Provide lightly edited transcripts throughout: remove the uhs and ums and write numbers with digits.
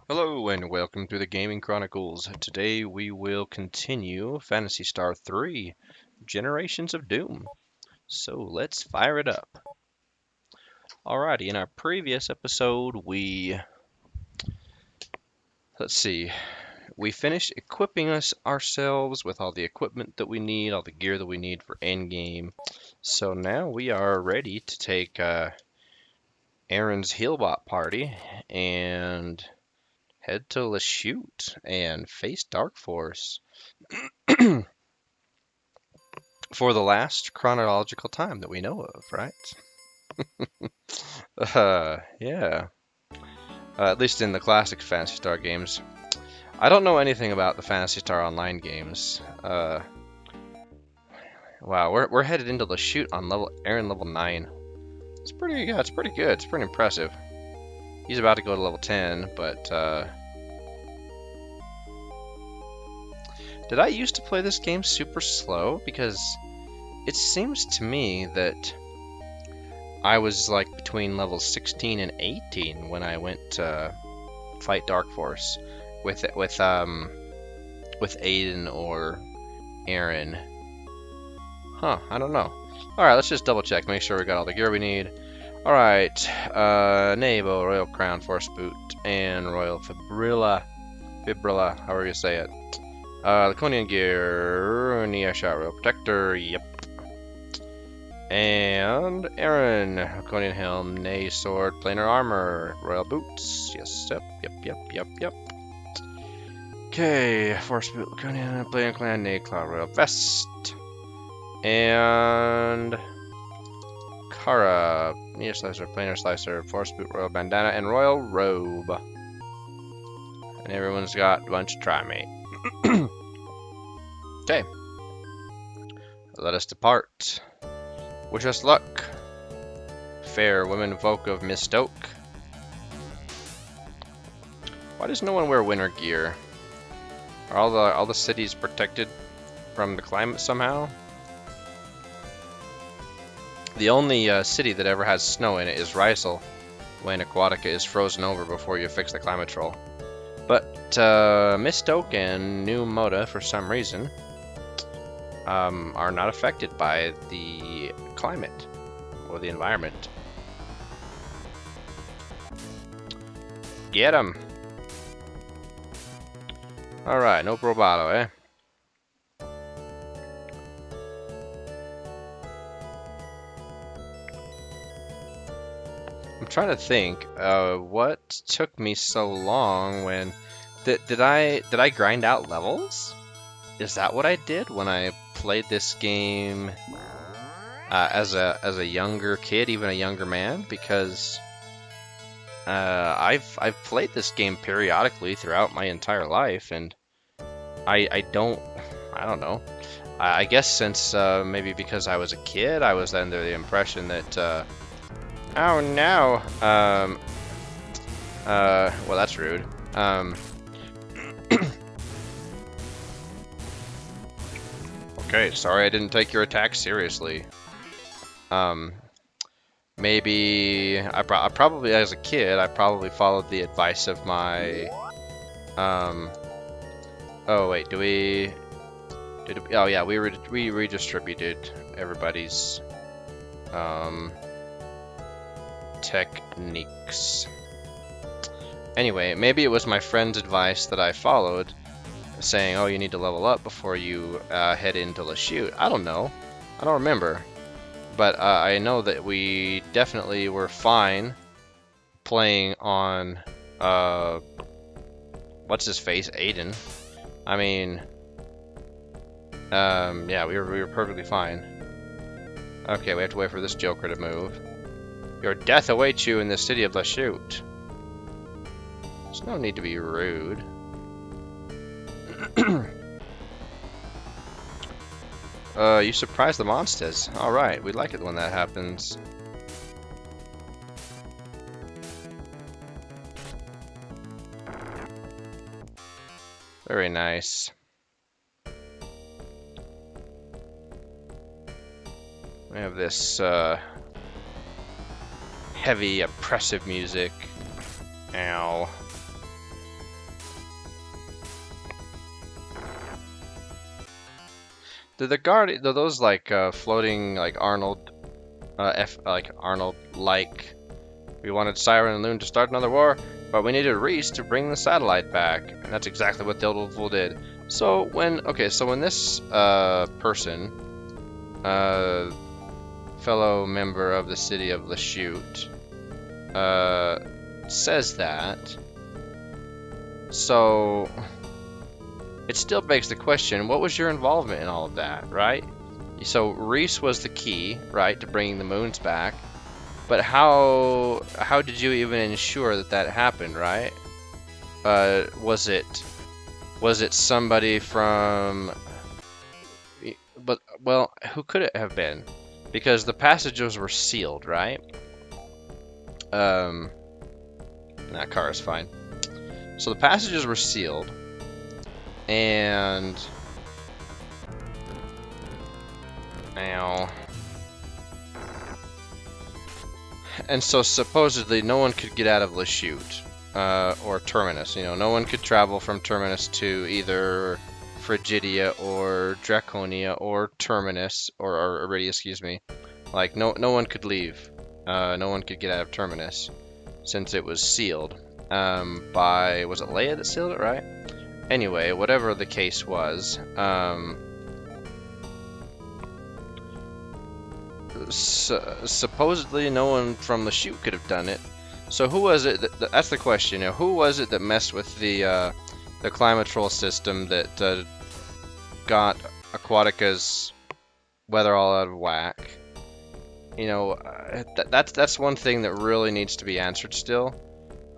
Hello and welcome to the Gaming Chronicles. Today we will continue Phantasy Star III, Generations of Doom. So let's fire it up. Alrighty, in our previous episode we finished equipping ourselves with all the equipment that we need, all the gear that we need for endgame. So now we are ready to take Aron's Healbot party and head to Lachute and face Dark Force for the last chronological time that we know of, right? Yeah. At least in the classic Phantasy Star games. I don't know anything about the Phantasy Star Online games. Wow, we're headed into Lachute on Aron level 9. It's pretty good. It's pretty impressive. He's about to go to level 10, but did I used to play this game super slow? Because it seems to me that I was like between levels 16 and 18 when I went to fight Dark Force with Aiden or Aron. Huh, I don't know. Alright, let's just double check, make sure we got all the gear we need. Alright, Nabo, Royal Crown, Force Boot, and Royal Fibrilla, however you say it. Laconian Gear, Nia Shot, Royal Protector, yep. And Aron, Laconian Helm, Nay Sword, Planar Armor, Royal Boots, yes, yep. Okay, Force Boot, Laconian, Planar Clan, Nay Cloud, Royal Vest. And Kara, Nia Slicer, Planar Slicer, Force Boot, Royal Bandana, and Royal Robe. And everyone's got a bunch of Trimate. Okay. Let us depart. Wish us luck. Fair women folk of Mistoke. Why does no one wear winter gear? Are all the cities protected from the climate somehow? The only city that ever has snow in it is Rysel, when Aquatica is frozen over before you fix the climate troll. But Mistoke and New Moda, for some reason, are not affected by the climate or the environment. Get 'em! Alright, no Probato, eh? I'm trying to think, what took me so long when... Did I grind out levels? Is that what I did when I played this game as a younger kid, even a younger man? Because I've played this game periodically throughout my entire life, and I don't know. I guess since maybe because I was a kid, I was under the impression that oh no, well that's rude. Okay, sorry I didn't take your attack seriously. Maybe I probably, as a kid, I probably followed the advice of my, oh wait, oh yeah, we redistributed everybody's, techniques. Anyway, maybe it was my friend's advice that I followed, saying, oh, you need to level up before you head into Lachute. I don't know. I don't remember. But I know that we definitely were fine playing on, what's his face, Aiden. I mean, yeah, we were perfectly fine. Okay, we have to wait for this Joker to move. Your death awaits you in the city of Lachute. There's no need to be rude. You surprise the monsters. Alright, we like it when that happens. Very nice. We have this heavy, oppressive music. Ow. Did the guard, those like floating like Arnold, like Arnold like? We wanted Siren and Loon to start another war, but we needed Reese to bring the satellite back, and that's exactly what the old fool did. So when this person, fellow member of the city of Lachute, says that, so it still begs the question: what was your involvement in all of that, right? So Reese was the key, right, to bringing the moons back. But how did you even ensure that that happened, right? Was it somebody from? But well, who could it have been? Because the passages were sealed, right? That car is fine. So the passages were sealed, and now. And so supposedly no one could get out of Lachute, or Terminus. You know, no one could travel from Terminus to either Frigidia or Draconia or Terminus, or Iridia, excuse me. Like, no one could leave. No one could get out of Terminus, since it was sealed. Was it Leia that sealed it, right? Anyway, whatever the case was, supposedly no one from the chute could have done it. So who was it? That's the question. You know, who was it that messed with the climatrol system that got Aquatica's weather all out of whack? You know, that's one thing that really needs to be answered still.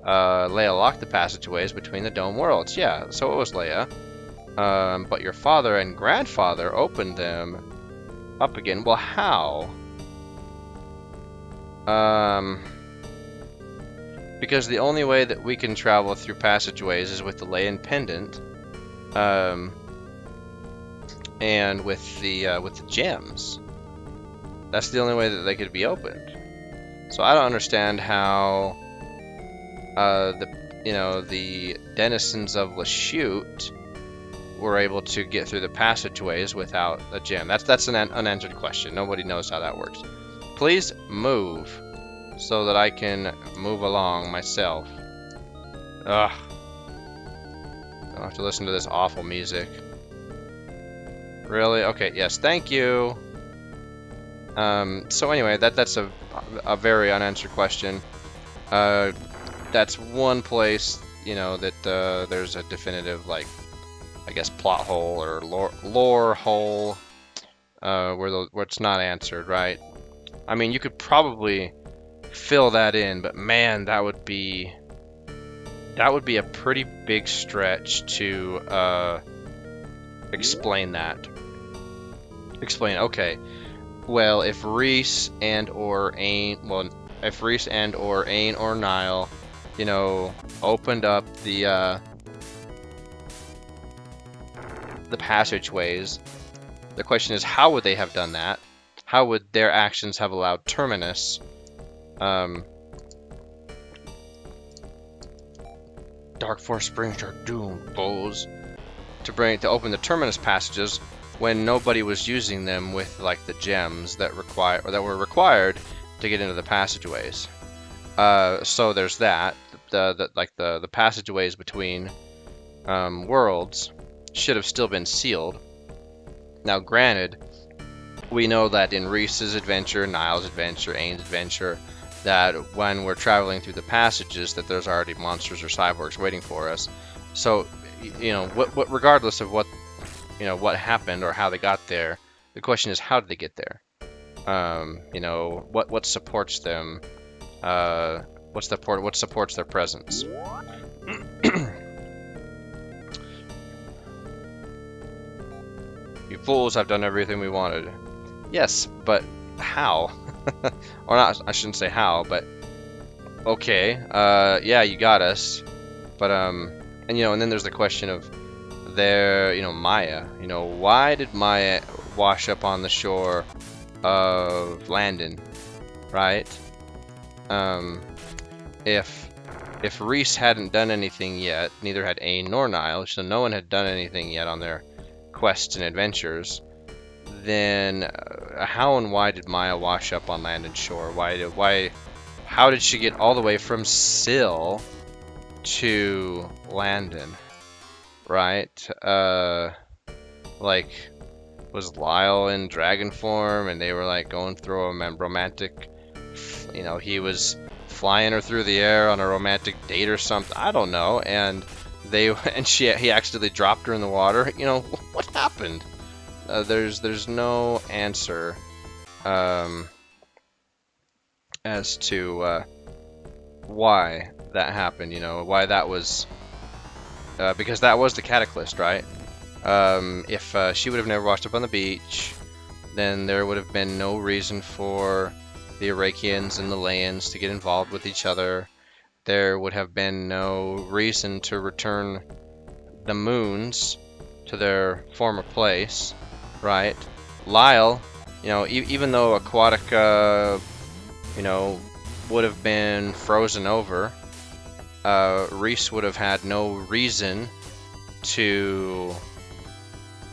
Leia locked the passageways between the dome worlds. Yeah, so it was Leia. But your father and grandfather opened them up again. Well, how? Because the only way that we can travel through passageways is with the Leian pendant, and with the gems. That's the only way that they could be opened. So I don't understand how the denizens of Lachute were able to get through the passageways without a gem. That's an unanswered question. Nobody knows how that works. Please move so that I can move along myself. Ugh. Don't have to listen to this awful music. Really? Okay, yes, thank you. So anyway, that's a very unanswered question. That's one place, you know, that there's a definitive, like, I guess, plot hole or lore hole where it's not answered, right? I mean, you could probably fill that in, but man, that would be a pretty big stretch to explain that. Okay, well, if Reese and or Ain or Nile, you know, opened up the passageways, the question is, how would they have done that? How would their actions have allowed Terminus, Dark Force Springs are doomed, bulls, to open the Terminus passages when nobody was using them with, like, the gems that were required to get into the passageways? So there's that. The passageways between worlds should have still been sealed. Now, granted, we know that in Reese's adventure, Niall's adventure, Ain's adventure, that when we're traveling through the passages, that there's already monsters or cyborgs waiting for us. So, you know, regardless of what happened or how they got there, the question is, how did they get there? You know, what supports them? What supports their presence? You fools have done everything we wanted. Yes, but how? Or not, I shouldn't say how, but okay, yeah, you got us. But, and then there's the question of Maya. You know, why did Maya wash up on the shore of Landon, right? If Reese hadn't done anything yet, neither had Ain nor Niall, so no one had done anything yet on their quests and adventures, then how and why did Maya wash up on land and shore? How did she get all the way from Syl to Landon? Right? Like, was Lyle in dragon form and they were like going through a romantic, you know, he was flying her through the air on a romantic date or something, I don't know, and he accidentally dropped her in the water. You know, what happened? There's no answer as to why that happened, you know, why that was, because that was the Cataclysm, right? If she would have never washed up on the beach, then there would have been no reason for the Arakians and the Layans to get involved with each other. There would have been no reason to return the moons to their former place, right? Lyle, you know, even though Aquatica, you know, would have been frozen over, Reese would have had no reason to,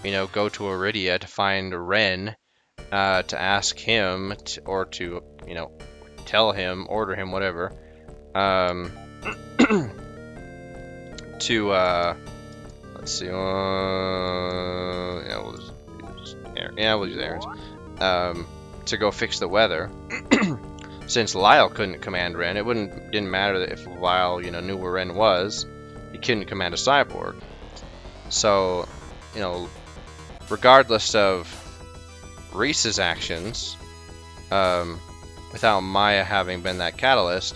you know, go to Iridia to find Ren, to ask him, or to, you know, tell him, order him, whatever, to, let's see, yeah, we'll use Aron's, to go fix the weather. Since Lyle couldn't command Ren, it didn't matter if Lyle, you know, knew where Ren was. He couldn't command a cyborg. So, you know, regardless of Reese's actions, without Maya having been that catalyst,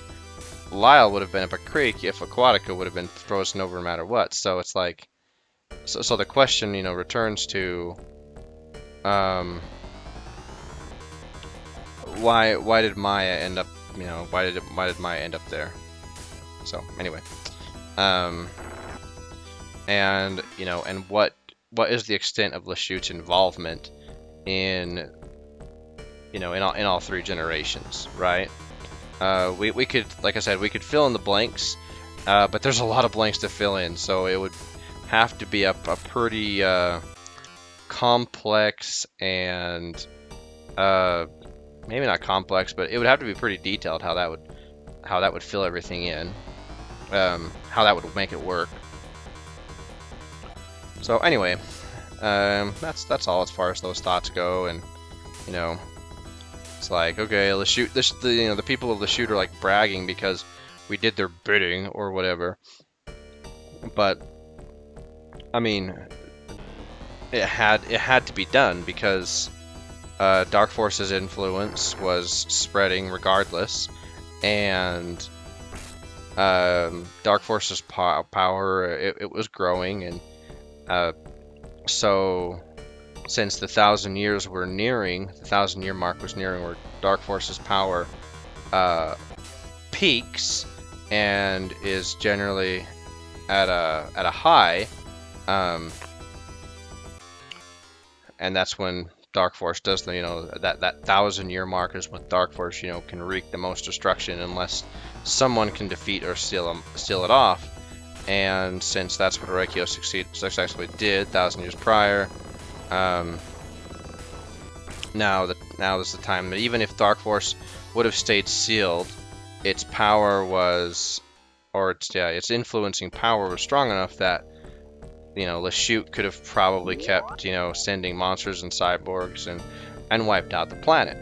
Lyle would have been up a creek if Aquatica would have been frozen over no matter what. So it's like, so the question, you know, returns to, why did Maya end up, you know, why did Maya end up there? So anyway, and you know, and what is the extent of Lashute's involvement in, you know, in all three generations, right? We could, like I said, we could fill in the blanks, but there's a lot of blanks to fill in, so it would have to be a pretty complex and maybe not complex, but it would have to be pretty detailed how that would fill everything in, how that would make it work. So anyway, that's all as far as those thoughts go, and you know, it's like, okay, Lashute, you know, the people of Lashute are like bragging because we did their bidding or whatever, but I mean, it had to be done because Dark Force's influence was spreading regardless, and Dark Force's power, it was growing, and so since the 1,000 years were nearing, the 1,000-year mark was nearing, where Dark Force's power peaks and is generally at a high, and that's when Dark Force does the, you know, that 1,000-year mark is when Dark Force, you know, can wreak the most destruction unless someone can defeat or steal it off. And since that's what Orekio successfully did 1,000 years prior, now is the time that even if Dark Force would have stayed sealed, its power was, or its influencing power was strong enough that, you know, Lashute could have probably kept, you know, sending monsters and cyborgs and wiped out the planet.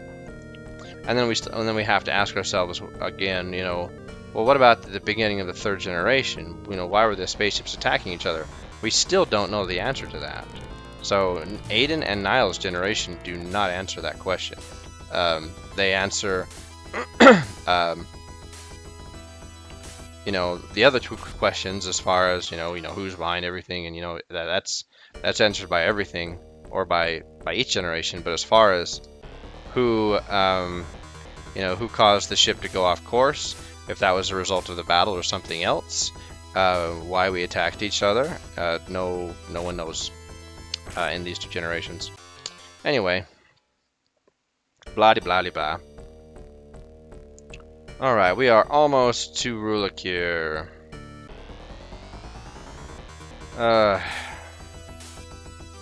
And then we have to ask ourselves again, you know, well, what about the beginning of the third generation? You know, why were the spaceships attacking each other? We still don't know the answer to that. So Aiden and Niall's generation do not answer that question. They answer, you know, the other two questions as far as, you know who's behind everything, and you know that's answered by everything or by each generation. But as far as who, you know, who caused the ship to go off course, if that was a result of the battle or something else, why we attacked each other, no one knows in these two generations. Anyway, blah blah blah. Alright, we are almost to Rulakir.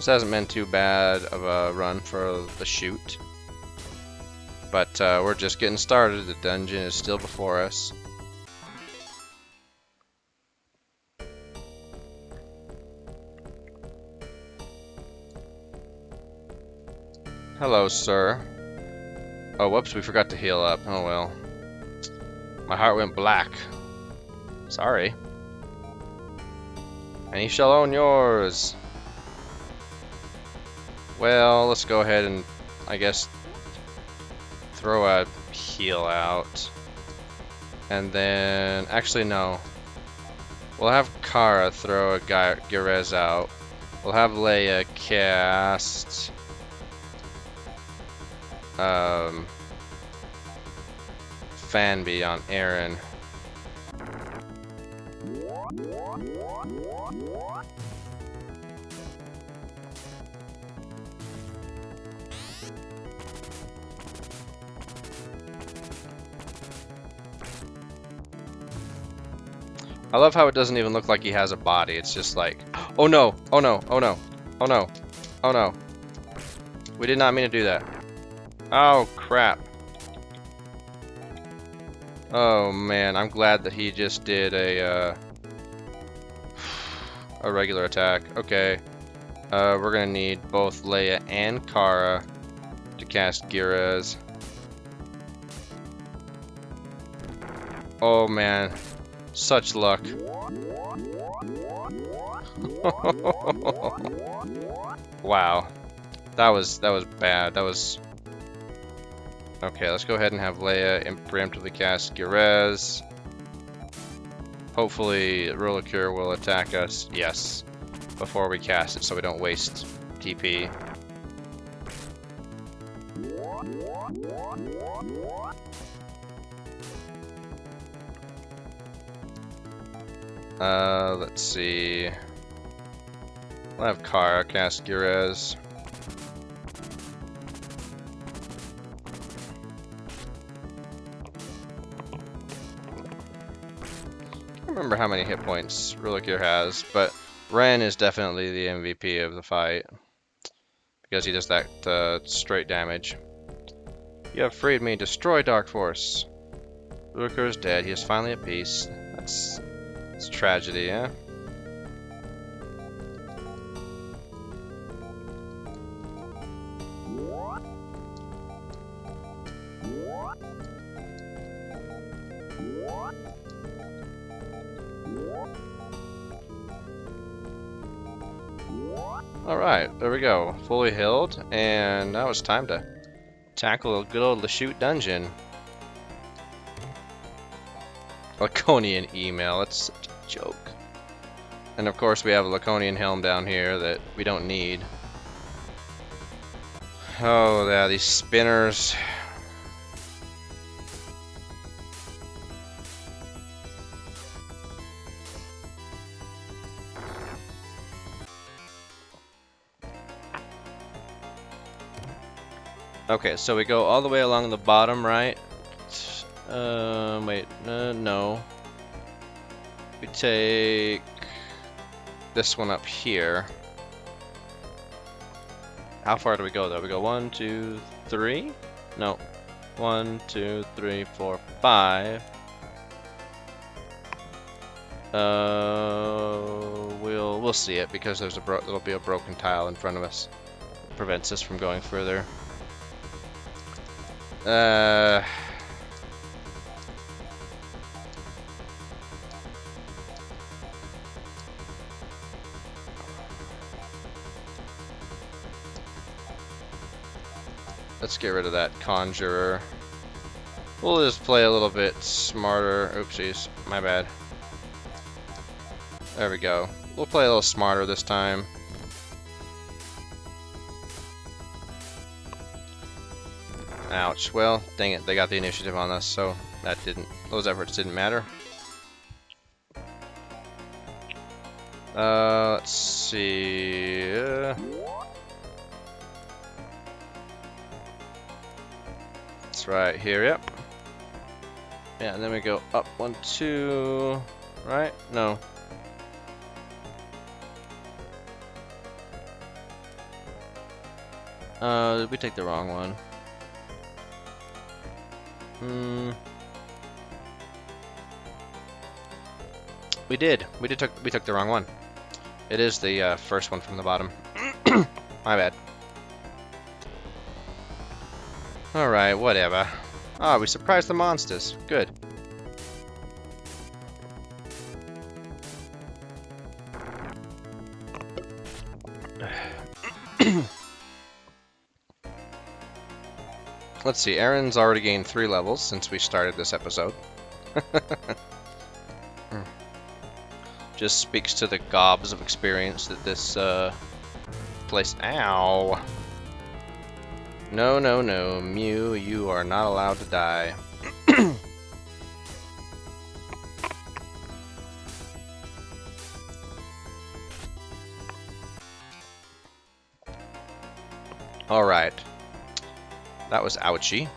This hasn't been too bad of a run for the shoot. But we're just getting started. The dungeon is still before us. Hello, sir. Oh, whoops, we forgot to heal up. Oh well. My heart went black. Sorry. And he shall own yours. Well, let's go ahead and, I guess, throw a heal out. And then, actually no. We'll have Kara throw a Girez out. We'll have Leia cast Fanby on Aron. I love how it doesn't even look like he has a body. It's just like, oh no, oh no, oh no, oh no, oh no. We did not mean to do that. Oh crap. Oh man, I'm glad that he just did a regular attack. Okay. We're gonna need both Leia and Kara to cast Girez. Oh man. Such luck. Wow. That was bad. That was... Okay, let's go ahead and have Leia preemptively cast Girez. Hopefully Rollicure will attack us. Yes. Before we cast it so we don't waste TP. Let's see. We'll have Kara cast Girez. I don't remember how many hit points Rollicure has, but Ren is definitely the MVP of the fight because he does that straight damage. You have freed me. Destroy Dark Force. Rollicure is dead. He is finally at peace. It's tragedy, yeah? Alright, there we go. Fully healed, and now it's time to tackle a good old Lachute dungeon. Laconian email, that's such a joke. And of course we have a Laconian helm down here that we don't need. Oh yeah, these spinners. Okay, so we go all the way along the bottom right. Wait, no. We take this one up here. How far do we go though? We go 1, 2, 3? No. 1, 2, 3, 4, 5. We'll see it because there'll be a broken tile in front of us. It prevents us from going further. Let's get rid of that conjurer. We'll just play a little bit smarter. Oopsies, my bad. There we go. We'll play a little smarter this time. Ouch. Well, dang it, they got the initiative on us, so those efforts didn't matter. Let's see. It's right here, yep. Yeah, and then we go up 1, 2, right? No. Did we take the wrong one? We did. We took the wrong one. It is the first one from the bottom. My bad. Alright, whatever. Ah, we surprised the monsters. Good. Let's see, Aron's already gained 3 levels since we started this episode. Just speaks to the gobs of experience that this place... Ow! No, no, no, Mew, you are not allowed to die. Alright. That was ouchy.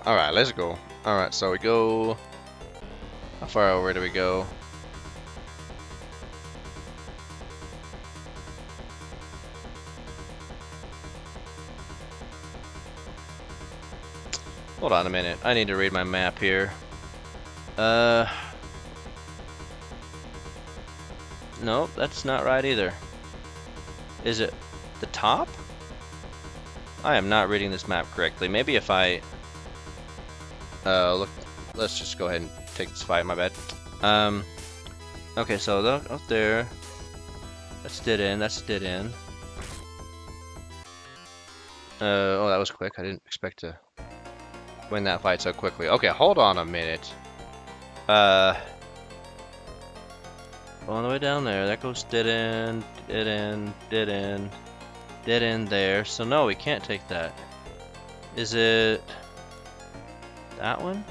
Alright, let's go. Alright, so we go... How far over do we go? Hold on a minute. I need to read my map here. Nope, that's not right either. Is it the top? I am not reading this map correctly. Maybe if I... look, let's just go ahead and take this fight, my bad. Okay, so look up there. That's dead end, that's dead end. Oh, that was quick. I didn't expect to win that fight so quickly. Okay, hold on a minute. All the way down there. That goes dead end, dead end, dead end, dead end there. So no, we can't take that. Is it that one?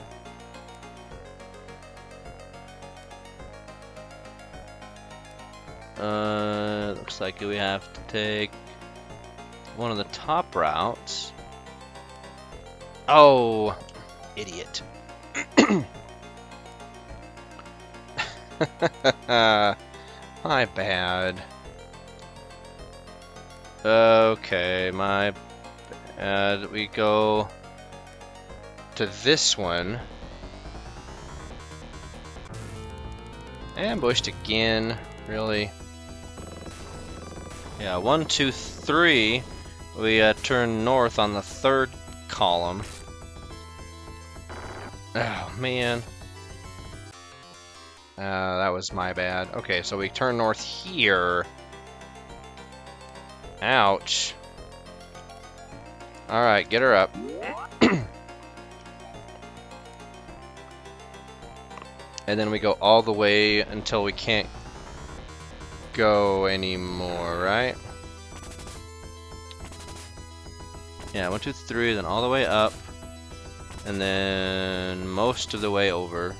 Looks like we have to take one of the top routes. Oh, idiot. My bad. Okay, my bad. We go to this one. Ambushed again, really? Yeah, 1, 2, 3. We turn north on the 3rd column. Oh, man. That was my bad. Okay, so we turn north here. Ouch. Alright, get her up. And then we go all the way until we can't go anymore, right? Yeah, 1, 2, 3, then all the way up. And then most of the way over.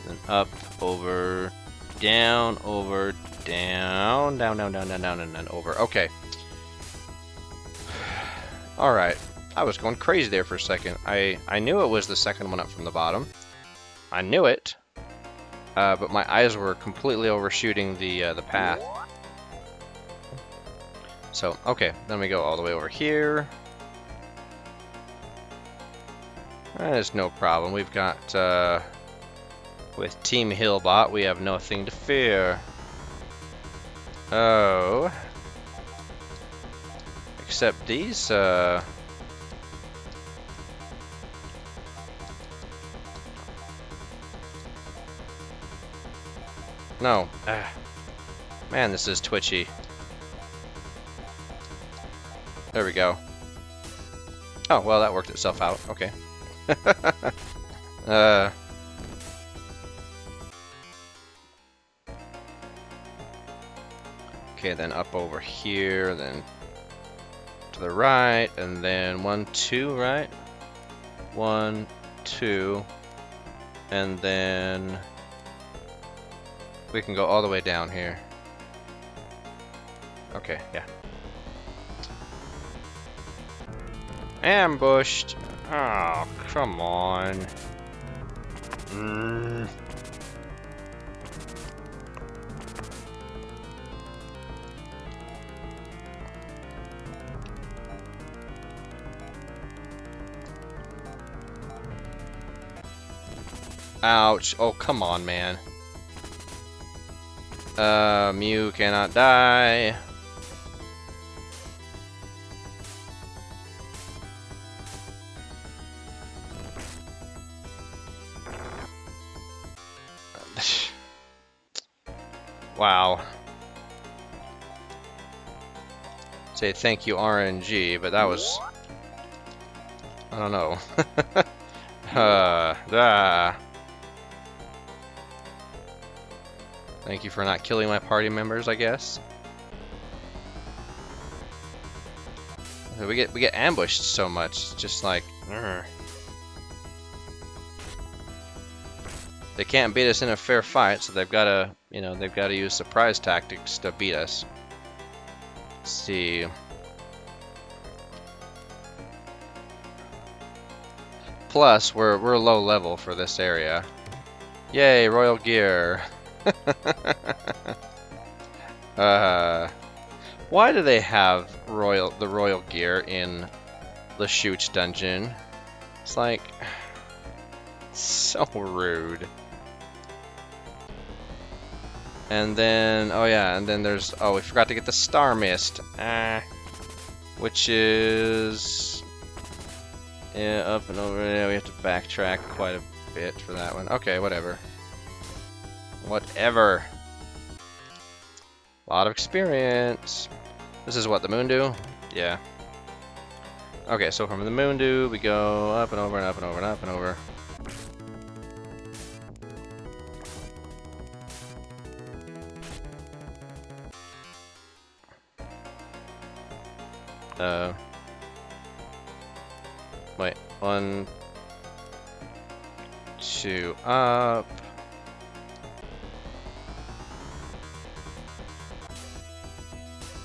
Then up, over, down, down, down, down, down, down, and then over. Okay. Alright. I was going crazy there for a second. I knew it was the second one up from the bottom. I knew it. But my eyes were completely overshooting the path. So, okay. Then we go all the way over here. There's no problem. We've got... with Team Hillbot, we have nothing to fear. Oh. Except these, No. Man, this is twitchy. There we go. Oh, well, that worked itself out. Okay. Okay, then up over here, then to the right, and then 1, 2, right? 1, 2, and then we can go all the way down here. Okay, yeah. Ambushed! Oh, come on. Ouch. Oh, come on, man. Mew cannot die. Wow. Say thank you, RNG, but that was... I don't know. Thank you for not killing my party members, I guess. We get ambushed so much. It's just like, they can't beat us in a fair fight, so they've got to, they've got to use surprise tactics to beat us. Let's see. Plus, we're low level for this area. Yay, royal gear. Why do they have the royal gear in the Shoots dungeon? It's like so rude. And then, oh yeah, and then there's, oh, we forgot to get the Star Mist, which is up and over there. We have to backtrack quite a bit for that one. Okay, whatever. Whatever. A lot of experience. This is what the moon do? Yeah. Okay, so from the moon do, we go up and over and up and over and up and over. Wait, 1, 2, up.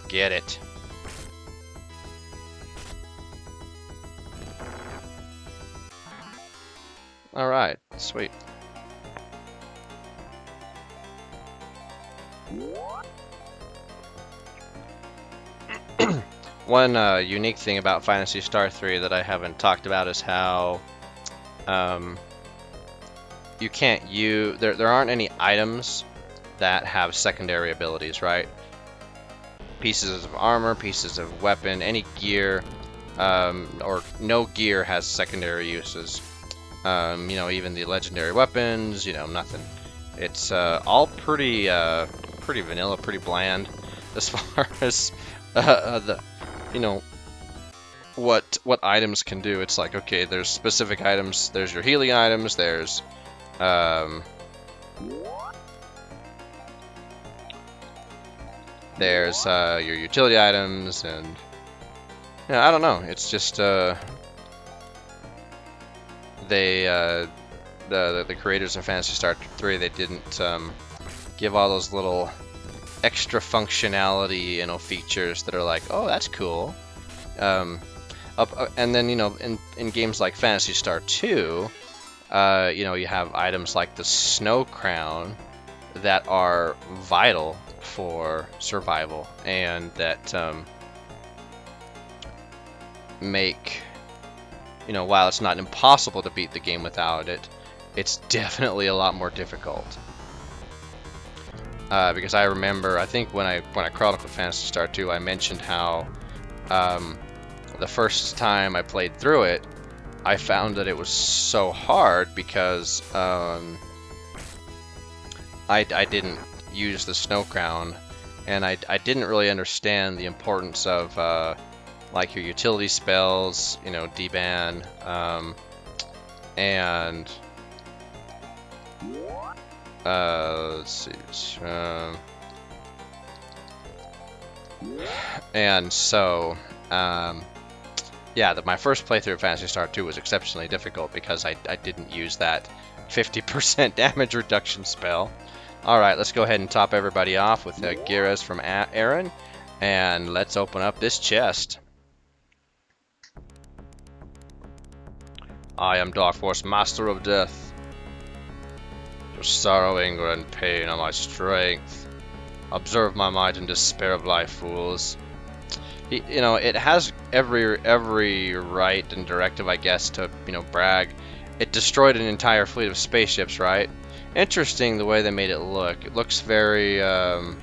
Get it. Alright, sweet. One unique thing about Phantasy Star III that I haven't talked about is how you can't use... There aren't any items that have secondary abilities, right? Pieces of armor, pieces of weapon, any gear, or no gear has secondary uses. Even the legendary weapons, nothing. It's all pretty vanilla, pretty bland as far as what items can do. It's like, okay, there's specific items, there's your healing items, there's your utility items, and yeah, I don't know. It's just the creators of Phantasy Star 3, they didn't give all those little extra functionality, features that are like, oh, that's cool. And then, in games like Phantasy Star 2, you have items like the Snow Crown that are vital for survival, and that make, while it's not impossible to beat the game without it, it's definitely a lot more difficult. Because I remember, I think when I chronicled Phantasy Star 2, I mentioned how the first time I played through it, I found that it was so hard because I didn't use the Snow Crown, and I didn't really understand the importance of like your utility spells, D-ban, and let's see, and so yeah, my first playthrough of Phantasy Star 2 was exceptionally difficult because I didn't use that 50% damage reduction spell. Alright, let's go ahead and top everybody off with Geras from Aron, and let's open up this chest. I am Dark Force, Master of Death. Your sorrow, anger, and pain are my strength. Observe my might and despair of life, fools. It has every right and directive, I guess, to brag. it destroyed an entire fleet of spaceships, right? Interesting the way they made it look. It looks very a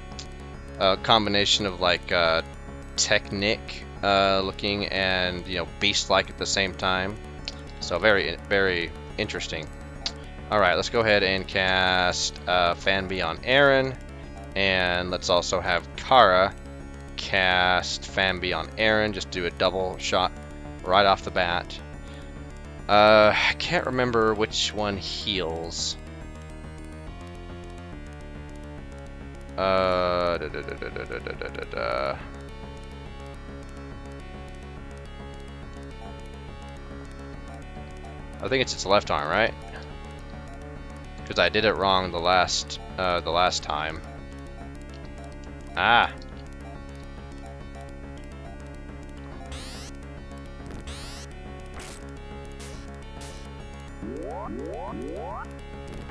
combination of like Technic looking and beast-like at the same time. So very very interesting. All right, let's go ahead and cast Fanby on Aron, and let's also have Kara cast Fanby on Aron. Just do a double shot right off the bat. I can't remember which one heals. I think it's its left arm, right? Because I did it wrong the last time. Ah.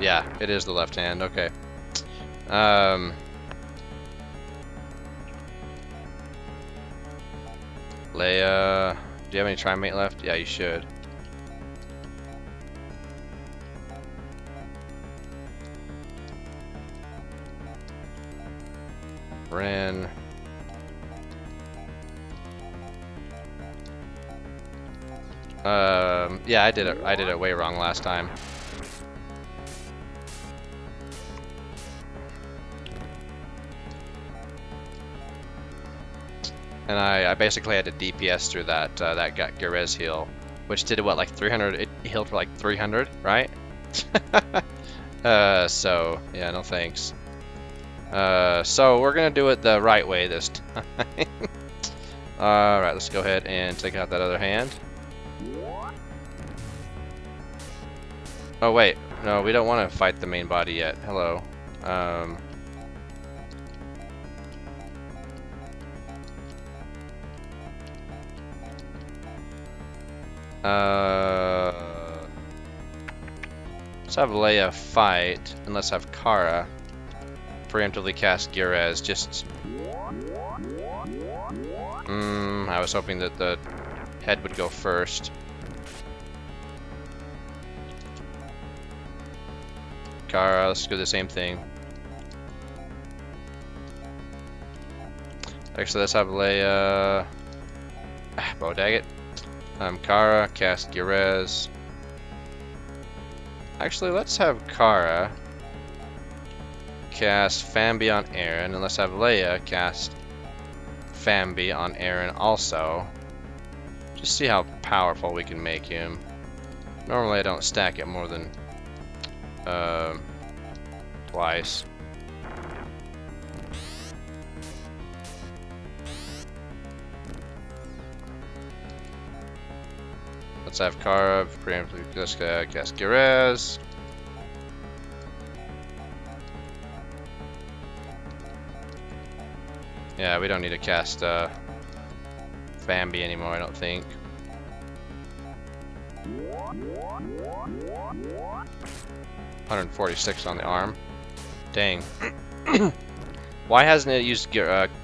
Yeah, it is the left hand. Okay. Leia, do you have any Trimate left? Yeah, you should. Ren. Yeah, I did it way wrong last time. And I basically had to DPS through that got Garez heal, which did what, like 300? It healed for like 300, right? So yeah, no thanks. So we're gonna do it the right way this time. All right, let's go ahead and take out that other hand. Oh wait, no, we don't want to fight the main body yet. Hello. Let's have Leia fight, and let's have Kara preemptively cast Garez. Just, I was hoping that the head would go first. Kara, let's do the same thing. Actually, let's have Leia. Bow Daggett. Kara, cast Garez. Actually, let's have Kara cast Fanby on Aron, and let's have Leia cast Fanby on Aron also. Just see how powerful we can make him. Normally I don't stack it more than twice. Let's have Kara preemptively cast Garez. Yeah, we don't need to cast Fanby anymore, I don't think. $146 on the arm. Dang. Why hasn't it used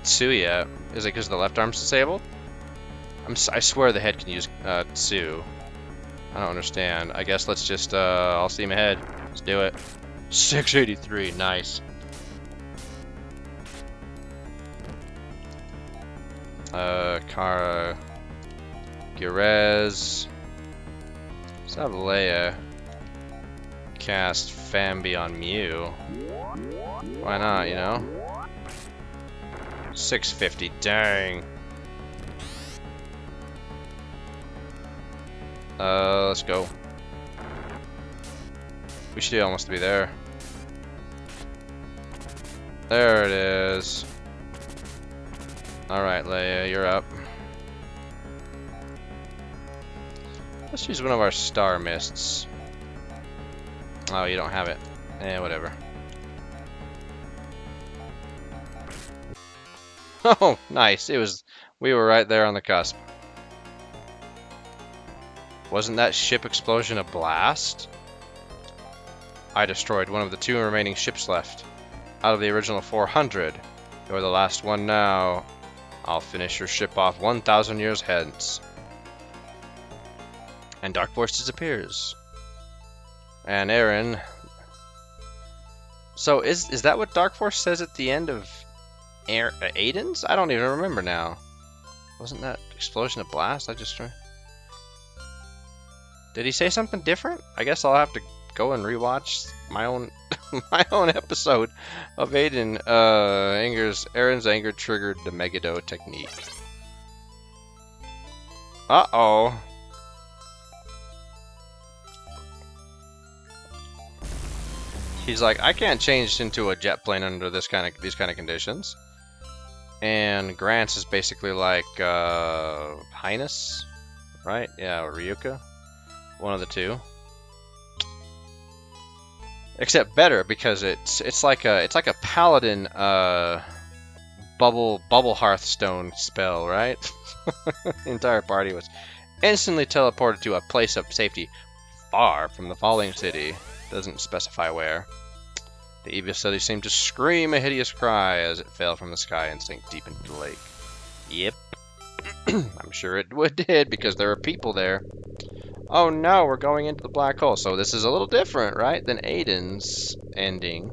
Tsu yet? Is it because the left arm's disabled? I swear the head can use Tsu. I don't understand. I guess let's just, I'll see him ahead. Let's do it. 683, nice. Kara, Garez. Let's have Leia cast Fanby on Mew. Why not, you know? 650, dang. Let's go. We should almost be there. There it is. Alright, Leia, you're up. Let's use one of our star mists. Oh, you don't have it. Eh, whatever. Oh, nice. We were right there on the cusp. Wasn't that ship explosion a blast? I destroyed one of the 2 remaining ships left. Out of the original 400. You're the last one now. I'll finish your ship off 1,000 years hence. And Dark Force disappears. And Aron. So is that what Dark Force says at the end of Aiden's? I don't even remember now. Wasn't that explosion of blast? I just... Did he say something different? I guess I'll have to go and rewatch my own my own episode of Aiden. Aron's anger triggered the Megado technique. Uh-oh. He's like, I can't change into a jet plane under these kind of conditions. And Grants is basically like Highness, right? Yeah, or Ryuka. One of the two. Except better because it's like a paladin bubble Hearthstone spell, right? The entire party was instantly teleported to a place of safety far from the falling city. Doesn't specify where. The evil city seemed to scream a hideous cry as it fell from the sky and sank deep into the lake. Yep. I'm sure it did because there were people there. Oh no, we're going into the black hole. So this is a little different, right, than Aiden's ending.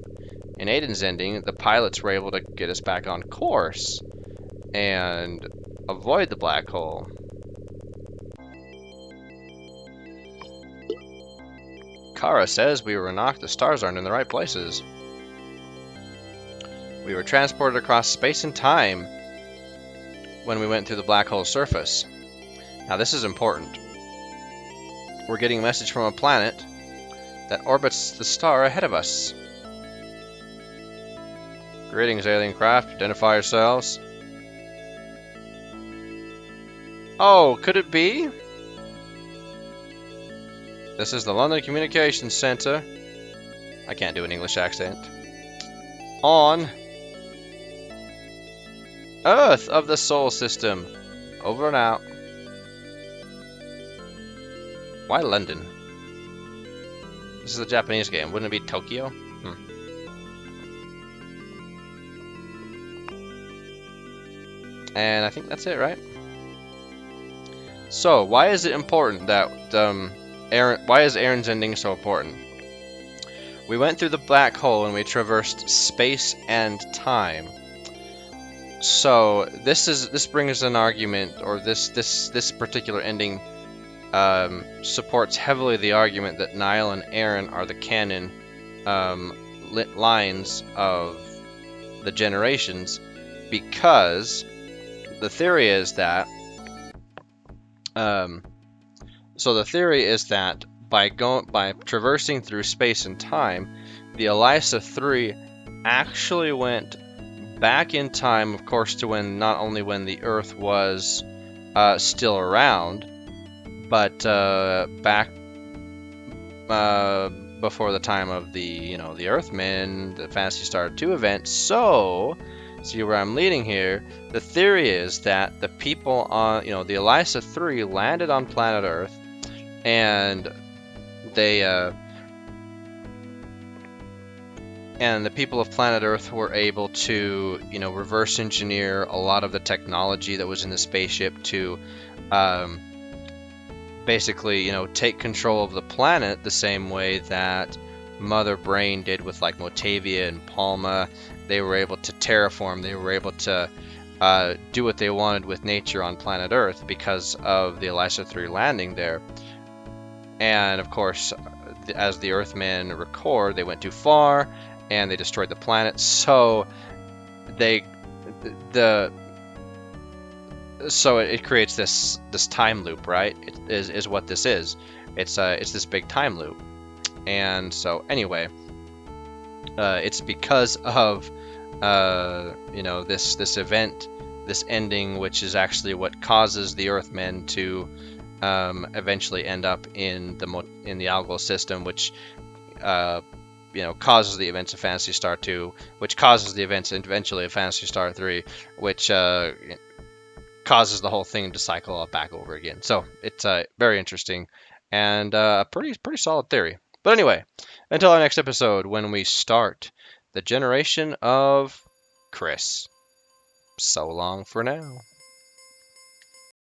In Aiden's ending, the pilots were able to get us back on course and avoid the black hole. Kara says we were knocked, the stars aren't in the right places. We were transported across space and time when we went through the black hole's surface. Now this is important. We're getting a message from a planet that orbits the star ahead of us. Greetings, alien craft. Identify yourselves. Oh, could it be? This is the London Communications Center. I can't do an English accent. On Earth of the Sol System. Over and out. Why London? This is a Japanese game. Wouldn't it be Tokyo? And I think that's it, right? So, why is it important that why is Aron's ending so important? We went through the black hole and we traversed space and time. So this brings an argument, or this particular ending supports heavily the argument that Niall and Aron are the canon lines of the generations, because the theory is that by traversing through space and time, the Elisa III actually went back in time, of course, to not only when the Earth was still around, but back before the time of the Earthmen, the Phantasy Star II event. So, see where I'm leading here? The theory is that the people on, the Elisa III landed on planet Earth, and and the people of planet Earth were able to, reverse engineer a lot of the technology that was in the spaceship to basically, take control of the planet the same way that Mother Brain did with like Motavia and Palma. They were able to terraform. They were able to do what they wanted with nature on planet Earth because of the Elisa III landing there. And of course, as the Earthmen record, they went too far and they destroyed the planet. So it creates this time loop, right? It is what this is. It's this big time loop. And so anyway, it's because of this event, this ending, which is actually what causes the Earthmen to eventually end up in the Algol system, which causes the events of Phantasy Star II, which causes the events eventually of Phantasy Star III, which causes the whole thing to cycle back over again. So it's very interesting and a pretty solid theory. But anyway, until our next episode, when we start the generation of Chris. So long for now.